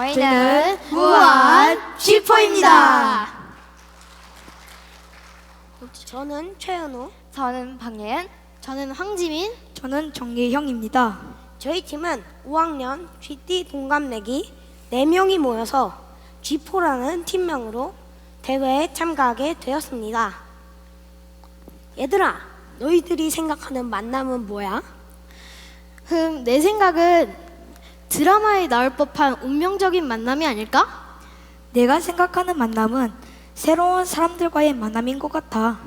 저희는 무한 쥐포입니다. 저는 최은우. 저는 박예은. 저는 황지민. 저는 정예형입니다. 저희 팀은 5학년 쥐띠 동갑내기 4명이 모여서 쥐포라는 팀명으로 대회에 참가하게 되었습니다. 얘들아, 너희들이 생각하는 만남은 뭐야? 내 생각은 드라마에 나올 법한 운명적인 만남이 아닐까? 내가 생각하는 만남은 새로운 사람들과의 만남인 것 같아.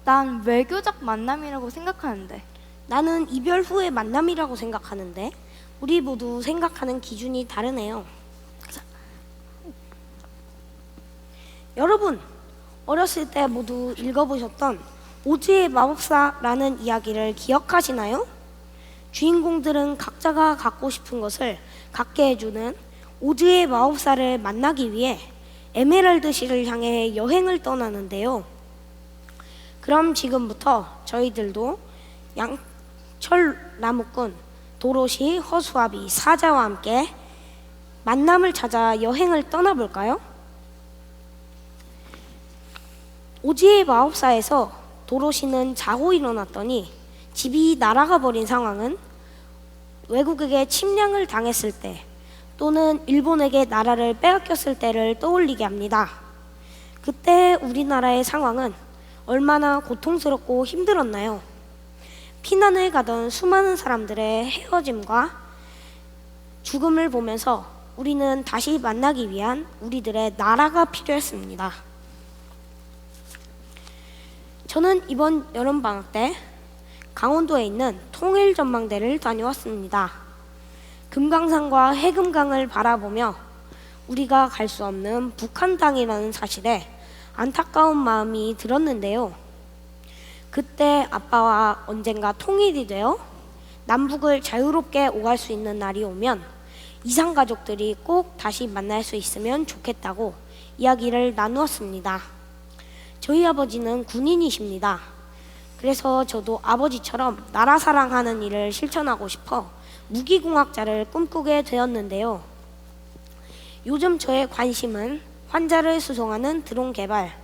난 외교적 만남이라고 생각하는데. 나는 이별 후의 만남이라고 생각하는데 우리 모두 생각하는 기준이 다르네요. 여러분, 어렸을 때 모두 읽어보셨던 오즈의 마법사라는 이야기를 기억하시나요? 주인공들은 각자가 갖고 싶은 것을 갖게 해주는 오즈의 마법사를 만나기 위해 에메랄드시를 향해 여행을 떠나는데요. 그럼 지금부터 저희들도 양철 나무꾼 도로시, 허수아비, 사자와 함께 만남을 찾아 여행을 떠나볼까요? 오즈의 마법사에서 도로시는 자고 일어났더니 집이 날아가 버린 상황은 외국에게 침략을 당했을 때 또는 일본에게 나라를 빼앗겼을 때를 떠올리게 합니다. 그때 우리나라의 상황은 얼마나 고통스럽고 힘들었나요? 피난을 가던 수많은 사람들의 헤어짐과 죽음을 보면서 우리는 다시 만나기 위한 우리들의 나라가 필요했습니다. 저는 이번 여름방학 때 강원도에 있는 통일전망대를 다녀왔습니다. 금강산과 해금강을 바라보며 우리가 갈 수 없는 북한 땅이라는 사실에 안타까운 마음이 들었는데요. 그때 아빠와 언젠가 통일이 되어 남북을 자유롭게 오갈 수 있는 날이 오면 이산가족들이 꼭 다시 만날 수 있으면 좋겠다고 이야기를 나누었습니다. 저희 아버지는 군인이십니다. 그래서 저도 아버지처럼 나라 사랑하는 일을 실천하고 싶어 무기공학자를 꿈꾸게 되었는데요. 요즘 저의 관심은 환자를 수송하는 드론 개발,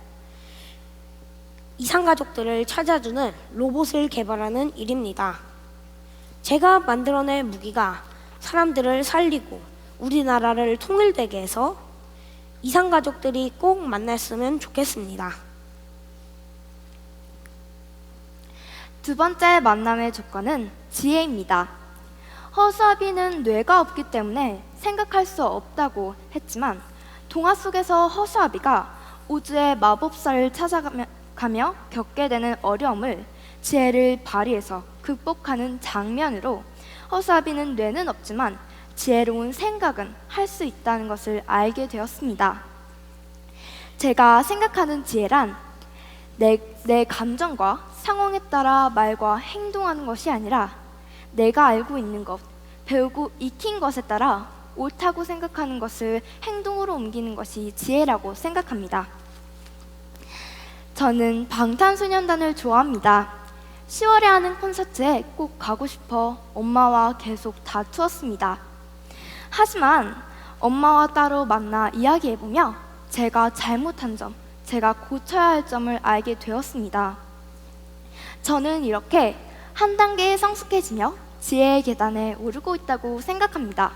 이산가족들을 찾아주는 로봇을 개발하는 일입니다. 제가 만들어낼 무기가 사람들을 살리고 우리나라를 통일되게 해서 이산가족들이 꼭 만났으면 좋겠습니다. 두 번째 만남의 조건은 지혜입니다. 허수아비는 뇌가 없기 때문에 생각할 수 없다고 했지만 동화 속에서 허수아비가 오즈의 마법사를 찾아가며 겪게 되는 어려움을 지혜를 발휘해서 극복하는 장면으로 허수아비는 뇌는 없지만 지혜로운 생각은 할 수 있다는 것을 알게 되었습니다. 제가 생각하는 지혜란 내 감정과 상황에 따라 말과 행동하는 것이 아니라 내가 알고 있는 것, 배우고 익힌 것에 따라 옳다고 생각하는 것을 행동으로 옮기는 것이 지혜라고 생각합니다. 저는 방탄소년단을 좋아합니다. 10월에 하는 콘서트에 꼭 가고 싶어 엄마와 계속 다투었습니다. 하지만 엄마와 따로 만나 이야기해보며 제가 잘못한 점, 제가 고쳐야 할 점을 알게 되었습니다. 저는 이렇게 한 단계 성숙해지며 지혜의 계단에 오르고 있다고 생각합니다.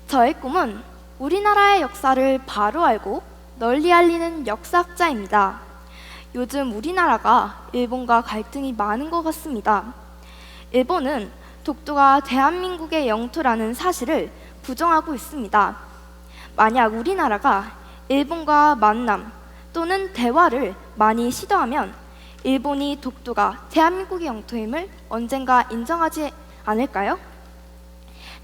저의 꿈은 우리나라의 역사를 바로 알고 널리 알리는 역사학자입니다. 요즘 우리나라가 일본과 갈등이 많은 것 같습니다. 일본은 독도가 대한민국의 영토라는 사실을 부정하고 있습니다. 만약 우리나라가 일본과 만남 또는 대화를 많이 시도하면 일본이 독도가 대한민국의 영토임을 언젠가 인정하지 않을까요?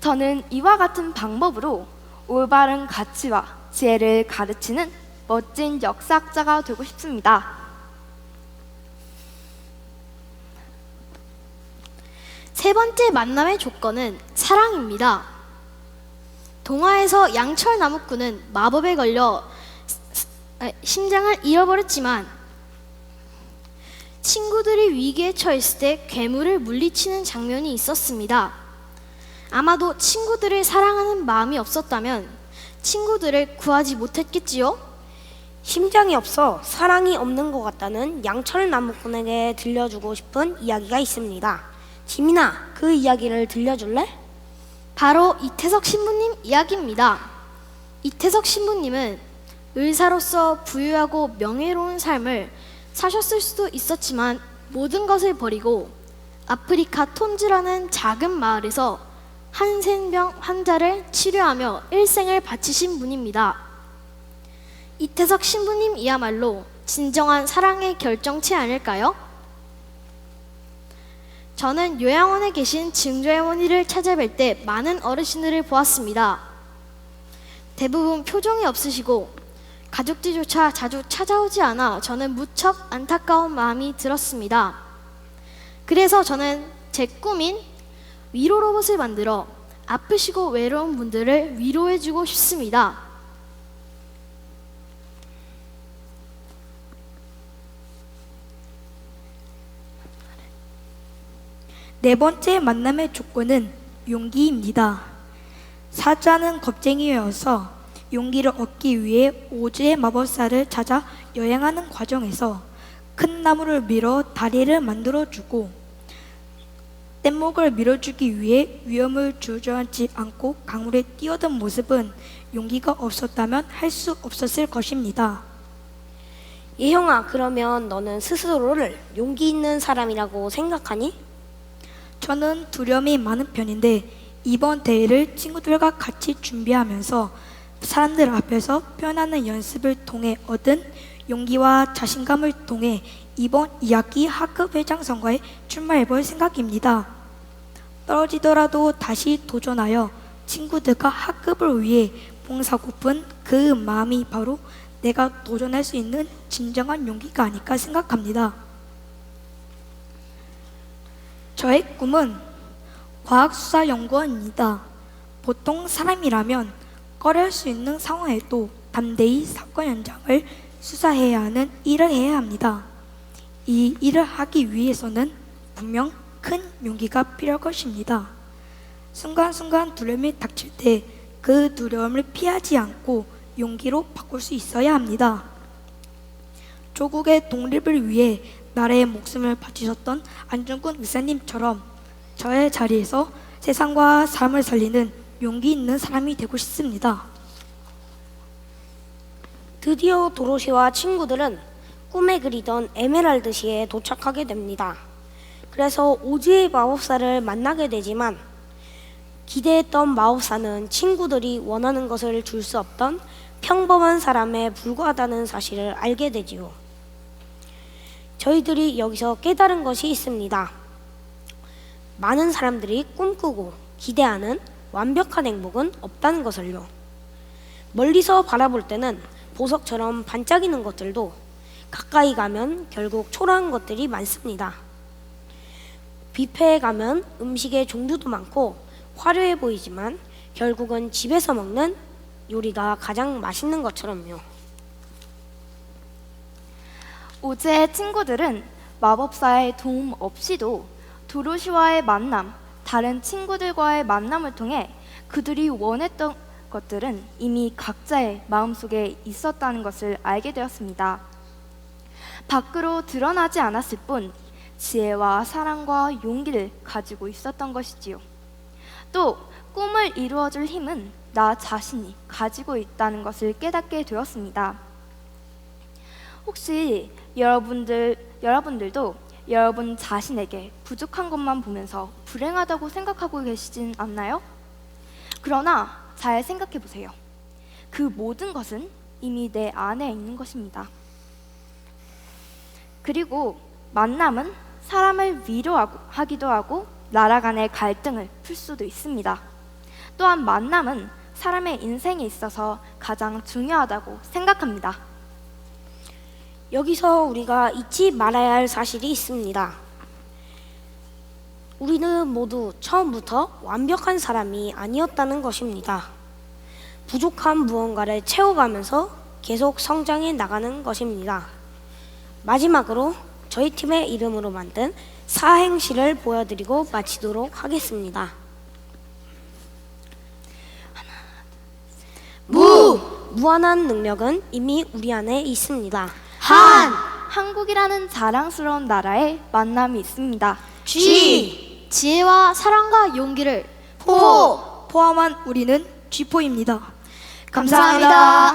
저는 이와 같은 방법으로 올바른 가치와 지혜를 가르치는 멋진 역사학자가 되고 싶습니다. 세 번째 만남의 조건은 사랑입니다. 동화에서 양철 나무꾼은 마법에 걸려 심장을 잃어버렸지만 친구들이 위기에 처했을 때 괴물을 물리치는 장면이 있었습니다. 아마도 친구들을 사랑하는 마음이 없었다면 친구들을 구하지 못했겠지요? 심장이 없어 사랑이 없는 것 같다는 양철 나무꾼에게 들려주고 싶은 이야기가 있습니다. 지민아, 그 이야기를 들려줄래? 바로 이태석 신부님 이야기입니다. 이태석 신부님은 의사로서 부유하고 명예로운 삶을 사셨을 수도 있었지만 모든 것을 버리고 아프리카 톤즈라는 작은 마을에서 한센병 환자를 치료하며 일생을 바치신 분입니다. 이태석 신부님이야말로 진정한 사랑의 결정체 아닐까요? 저는 요양원에 계신 증조할머니를 찾아뵐 때 많은 어르신들을 보았습니다. 대부분 표정이 없으시고 가족들조차 자주 찾아오지 않아 저는 무척 안타까운 마음이 들었습니다. 그래서 저는 제 꿈인 위로 로봇을 만들어 아프시고 외로운 분들을 위로해주고 싶습니다. 네 번째 만남의 조건은 용기입니다. 사자는 겁쟁이여서 용기를 얻기 위해 오즈의 마법사를 찾아 여행하는 과정에서 큰 나무를 밀어 다리를 만들어주고 뗏목을 밀어주기 위해 위험을 주저앉지 않고 강물에 뛰어든 모습은 용기가 없었다면 할 수 없었을 것입니다. 예형아, 그러면 너는 스스로를 용기 있는 사람이라고 생각하니? 저는 두려움이 많은 편인데 이번 대회를 친구들과 같이 준비하면서 사람들 앞에서 표현하는 연습을 통해 얻은 용기와 자신감을 통해 이번 2학기 학급 회장 선거에 출마해볼 생각입니다. 떨어지더라도 다시 도전하여 친구들과 학급을 위해 봉사고픈 그 마음이 바로 내가 도전할 수 있는 진정한 용기가 아닐까 생각합니다. 저의 꿈은 과학수사연구원입니다. 보통 사람이라면 꺼려할 수 있는 상황에도 담대히 사건 현장을 수사해야 하는 일을 해야 합니다. 이 일을 하기 위해서는 분명 큰 용기가 필요할 것입니다. 순간순간 두려움이 닥칠 때 그 두려움을 피하지 않고 용기로 바꿀 수 있어야 합니다. 조국의 독립을 위해 나라의 목숨을 바치셨던 안중근 의사님처럼 저의 자리에서 세상과 삶을 살리는 용기 있는 사람이 되고 싶습니다. 드디어 도로시와 친구들은 꿈에 그리던 에메랄드시에 도착하게 됩니다. 그래서 오즈의 마법사를 만나게 되지만 기대했던 마법사는 친구들이 원하는 것을 줄 수 없던 평범한 사람에 불과하다는 사실을 알게 되지요. 저희들이 여기서 깨달은 것이 있습니다. 많은 사람들이 꿈꾸고 기대하는 완벽한 행복은 없다는 것을요. 멀리서 바라볼 때는 보석처럼 반짝이는 것들도 가까이 가면 결국 초라한 것들이 많습니다. 뷔페에 가면 음식의 종류도 많고 화려해 보이지만 결국은 집에서 먹는 요리가 가장 맛있는 것처럼요. 오즈의 친구들은 마법사의 도움 없이도 도로시와의 만남, 다른 친구들과의 만남을 통해 그들이 원했던 것들은 이미 각자의 마음속에 있었다는 것을 알게 되었습니다. 밖으로 드러나지 않았을 뿐 지혜와 사랑과 용기를 가지고 있었던 것이지요. 또 꿈을 이루어줄 힘은 나 자신이 가지고 있다는 것을 깨닫게 되었습니다. 혹시 여러분들도 여러분 자신에게 부족한 것만 보면서 불행하다고 생각하고 계시진 않나요? 그러나 잘 생각해 보세요. 그 모든 것은 이미 내 안에 있는 것입니다. 그리고 만남은 사람을 위로하기도 하고 나라 간의 갈등을 풀 수도 있습니다. 또한 만남은 사람의 인생에 있어서 가장 중요하다고 생각합니다. 여기서 우리가 잊지 말아야 할 사실이 있습니다. 우리는 모두 처음부터 완벽한 사람이 아니었다는 것입니다. 부족한 무언가를 채워가면서 계속 성장해 나가는 것입니다. 마지막으로 저희 팀의 이름으로 만든 사행시를 보여드리고 마치도록 하겠습니다. 무한한 능력은 이미 우리 안에 있습니다. 한국이라는 자랑스러운 나라에 만남이 있습니다. 지혜와 사랑과 용기를 포함한 우리는 쥐포입니다. 감사합니다.